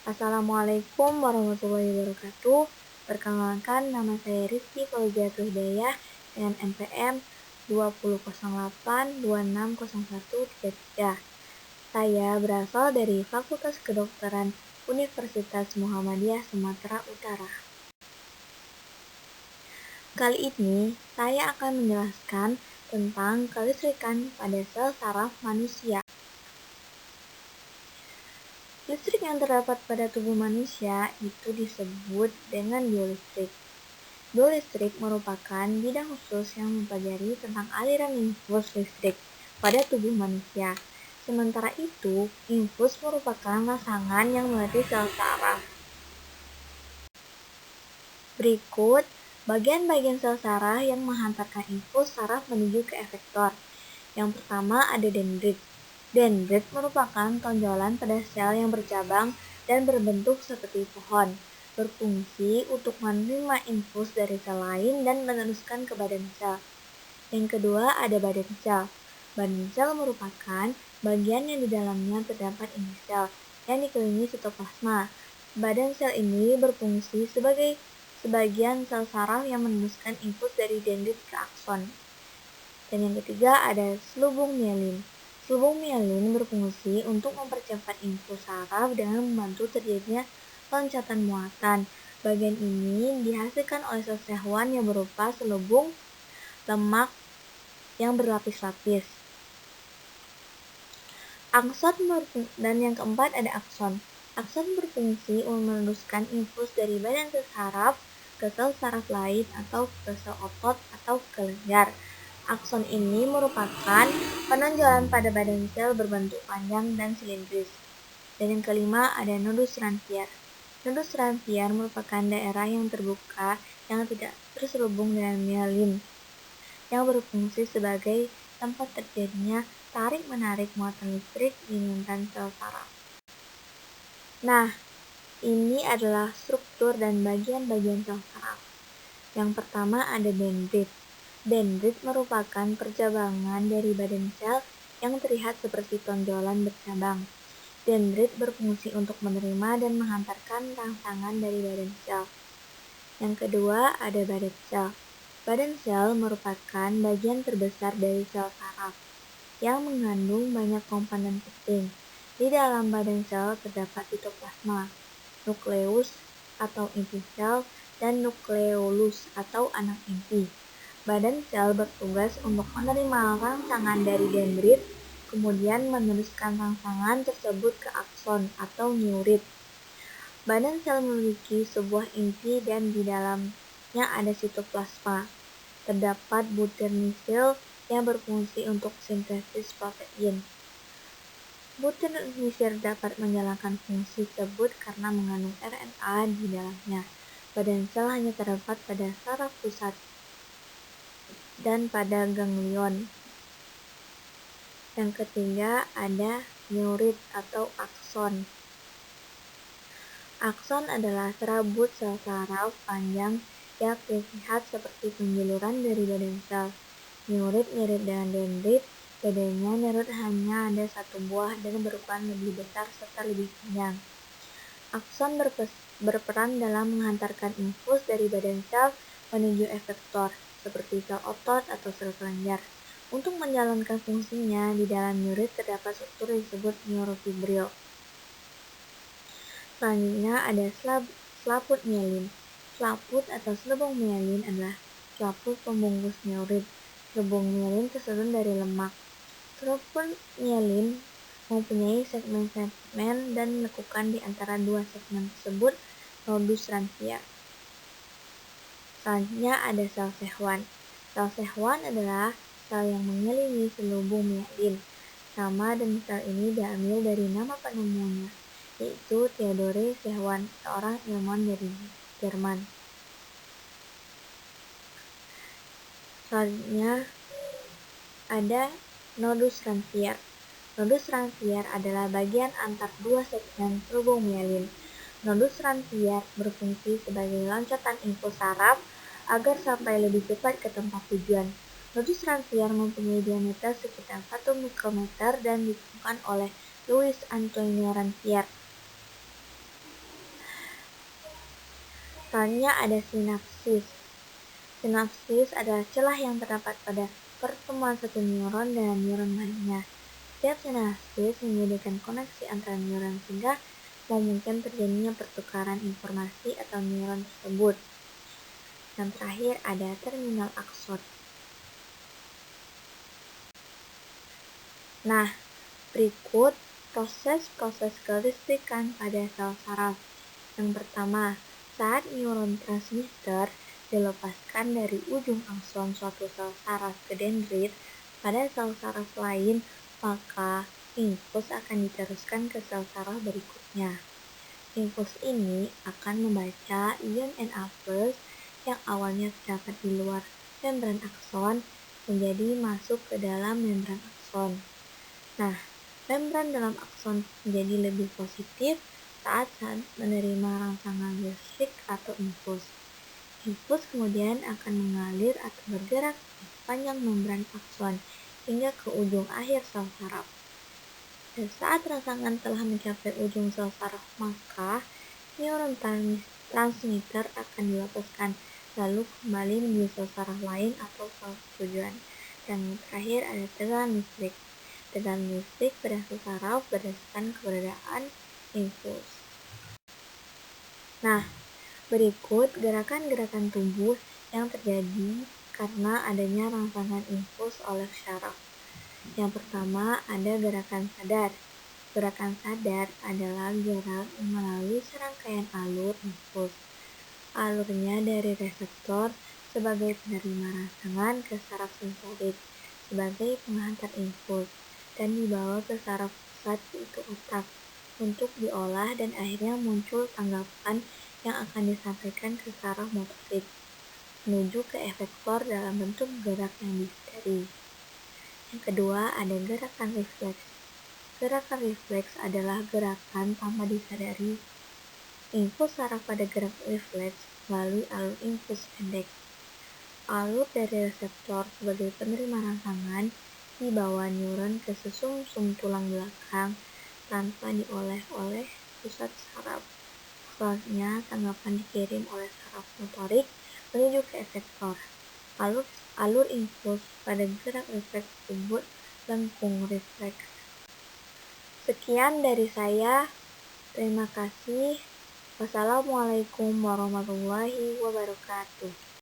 Assalamualaikum warahmatullahi wabarakatuh. Perkenalkan, nama saya Rizky Fauziatul Hidayah dengan NPM 2008260133. Saya berasal dari Fakultas Kedokteran Universitas Muhammadiyah Sumatera Utara. Kali ini saya akan menjelaskan tentang kelistrikan pada sel saraf manusia. Listrik yang terdapat pada tubuh manusia itu disebut dengan biolistrik. Biolistrik merupakan bidang khusus yang mempelajari tentang aliran impuls listrik pada tubuh manusia. Sementara itu, impuls merupakan rangsangan yang melatih sel saraf. Berikut bagian-bagian sel saraf yang menghantarkan impuls saraf menuju ke efektor. Yang pertama ada dendrit. Dendrit merupakan tonjolan pada sel yang bercabang dan berbentuk seperti pohon, berfungsi untuk menerima impuls dari sel lain dan meneruskan ke badan sel. Yang kedua ada badan sel. Badan sel merupakan bagian yang di dalamnya terdapat inti sel yang dikelilingi sitoplasma. Badan sel ini berfungsi sebagai sebagian sel saraf yang meneruskan impuls dari dendrit ke akson. Dan yang ketiga ada selubung mielin. Selubung mielin berfungsi untuk mempercepat impuls saraf dengan membantu terjadinya loncatan muatan. Bagian ini dihasilkan oleh sel hewan yang berupa selubung lemak yang berlapis-lapis. Akson dan yang keempat ada akson. Akson berfungsi untuk meneruskan impuls dari badan sel saraf ke sel saraf lain atau ke sel otot atau ke leher. Akson ini merupakan penonjolan pada badan sel berbentuk panjang dan silindris. Dan yang kelima ada nodus ranvier. Nodus ranvier merupakan daerah yang terbuka yang tidak terselubung dengan mielin, yang berfungsi sebagai tempat terjadinya tarik-menarik muatan listrik di lintasan sel saraf. Nah, ini adalah struktur dan bagian-bagian sel saraf. Yang pertama ada dendrit. Dendrit merupakan percabangan dari badan sel yang terlihat seperti tonjolan bercabang. Dendrit berfungsi untuk menerima dan menghantarkan rangsangan dari badan sel. Yang kedua ada badan sel. Badan sel merupakan bagian terbesar dari sel saraf yang mengandung banyak komponen penting. Di dalam badan sel terdapat sitoplasma, nukleus atau inti sel, dan nukleolus atau anak inti. Badan sel bertugas untuk menerima rangsangan dari dendrit, kemudian meneruskan rangsangan tersebut ke akson atau neurit. Badan sel memiliki sebuah inti dan di dalamnya ada sitoplasma. Terdapat butir nisil yang berfungsi untuk sintesis protein. Butir nisil dapat menjalankan fungsi tersebut karena mengandung RNA di dalamnya. Badan sel hanya terdapat pada saraf pusat dan pada ganglion. Yang ketiga ada neurit atau akson. Akson adalah serabut sel saraf panjang yang terlihat seperti penjuluran dari badan sel. Neurit mirip dengan dendrit, bedanya neurit hanya ada satu buah dan berukuran lebih besar serta lebih panjang. Akson berperan dalam menghantarkan impuls dari badan sel menuju efektor, seperti sel otot atau sel kelenjar. Untuk menjalankan fungsinya, di dalam neurit terdapat struktur yang disebut neurofibril. Selanjutnya ada selaput mielin. Selaput atau selubung mielin adalah selaput pembungkus neurit. Selubung mielin tersusun dari lemak. Selaput mielin mempunyai segmen-segmen dan lekukan di antara dua segmen tersebut nodus ranvier. Selanjutnya ada sel hewan. Sel hewan adalah sel yang mengelilingi selubung mielin. Nama dan sel ini diambil dari nama penemunya, yaitu Theodore Schwann, seorang ilmuwan dari Jerman. Selanjutnya ada nodus ranvier. Nodus ranvier adalah bagian antar dua segmen selubung mielin. Nodus ranvier berfungsi sebagai loncatan impuls saraf agar sampai lebih cepat ke tempat tujuan. Nodus ranvier mempunyai diameter sekitar 1 mikrometer dan ditemukan oleh Louis Antoine Ranvier. Selanjutnya ada sinapsis. Sinapsis adalah celah yang terdapat pada pertemuan satu neuron dengan neuron lainnya. Setiap sinapsis menyediakan koneksi antara neuron sehingga memungkinkan terjadinya pertukaran informasi atau neuron tersebut. Yang terakhir ada terminal akson. Nah, berikut proses-proses kelistrikan pada sel saraf. Yang pertama, saat neuron transmitter dilepaskan dari ujung akson suatu sel saraf ke dendrit pada sel saraf lain, maka impuls akan diteruskan ke sel saraf berikutnya. Impuls ini akan membaca ion Na+ yang awalnya terdapat di luar membran akson menjadi masuk ke dalam membran akson. Nah, membran dalam akson menjadi lebih positif saat menerima rangsangan listrik atau impuls. Impuls kemudian akan mengalir atau bergerak di sepanjang membran akson hingga ke ujung akhir sel saraf. Dan saat rangsangan telah mencapai ujung sel saraf, maka neuron transmitter akan dilepaskan lalu kembali menuju sel saraf lain atau sel tujuan. Dan terakhir ada tegangan listrik. Tegangan listrik pada sel saraf berdasarkan keberadaan impuls. Nah, berikut gerakan-gerakan tubuh yang terjadi karena adanya rangsangan impuls oleh saraf. Yang pertama ada gerakan sadar. Gerakan sadar adalah gerak melalui serangkaian alur impuls. Alurnya dari reseptor sebagai penerima rangsangan ke saraf sensorik sebagai penghantar impuls dan dibawa ke saraf pusat yaitu otak untuk diolah dan akhirnya muncul tanggapan yang akan disampaikan ke saraf motorik menuju ke efektor dalam bentuk gerak yang disadari. Yang kedua ada gerakan refleks. Gerakan refleks adalah gerakan tanpa disadari. Impuls saraf pada gerak refleks melalui alur impuls pendek. Alur dari reseptor sebagai penerima rangsangan dibawa neuron ke sumsum tulang belakang tanpa diolah oleh pusat saraf. Selanjutnya, tanggapan dikirim oleh saraf motorik menuju ke efektor. Alur impuls pada gerak refleks disebut lengkung refleks. Sekian dari saya. Terima kasih. Wassalamualaikum warahmatullahi wabarakatuh.